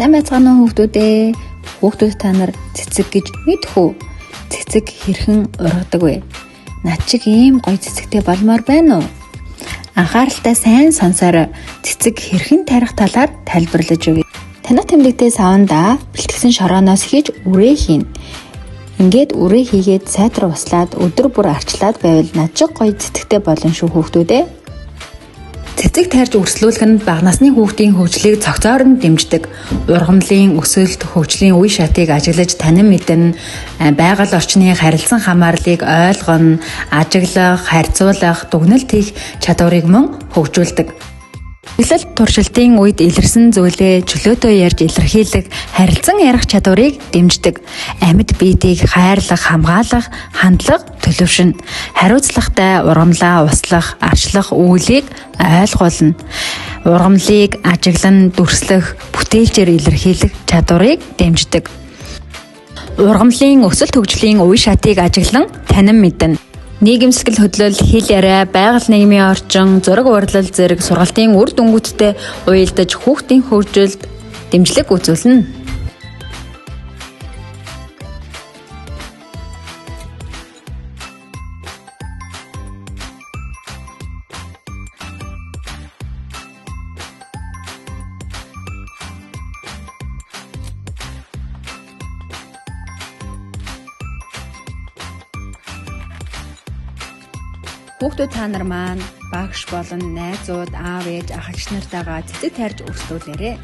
Сайн байцгаана уу хүүхдүүдээ. Хүүхдүүд та нар цэцэг гэж мэдэх үү? Цэцэг хэрхэн ургадаг вэ? Над чиг ийм гоё цэцэгтэй болмоор байна уу? Анхааралтай сайн сонсоорой. Цэцэг хэрхэн тарих талаар тайлбарлаж өгье. Танах тэмдэгтээ саванда бэлтгэсэн шорооноос хийж үрээ хийн. Ингээд үрээ хийгээд сайтар услаад өдөр бүр арчлаад байвал над чиг гоё цэцэгтэй болно шүү хүүхдүүдээ. Цэцэг тарьж өрслүүлэх нь бага насны хүүхдийн хөгжлийг цогцоор нь дэмждэг. Ургамлын өсөлт, хөгжлийн үе шатыг ажиглаж танин мэднэ, байгаль орчны харилцан хамаарлыг ойлгоно, ажиглах, харьцуулах, дүгнэлт хийх чадварыг мөн хөгжүүлдэг. Чиглэл туршилтын үед илэрсэн зүйлээ чөлөөтэй ярьж илэрхийлэх, харилцан ярих чадварыг дэмждэг. Амьд биетийг хайрлах, хамгаалах, хандлах, төлөвшнө. Хариуцлагатай ургамлаа услах, арчлах үйлийг ойлгуулна. Ургамлыг ажиглан, дүрслэх, бүтээлчээр илэрхийлэх чадварыг дэмждэг. Ургамлын өсөлт хөгжлийн үе шатыг ажиглан танин мэднэ. Нийгэм сэтгэл хөдлөл, хэл яриа, байгаль нийгмийн орчин, зураг урлал зэрэг сургалтын үр дүнгуудтай уялдаж хүүхдийн хөгжилд дэмжлэг үзүүлнэ. Хүүхдүүд та нар маань багш болон найзууд, аав ээж, ах эгч нартайгаа цэцэг тарьж өрсөлдүүлээрэй.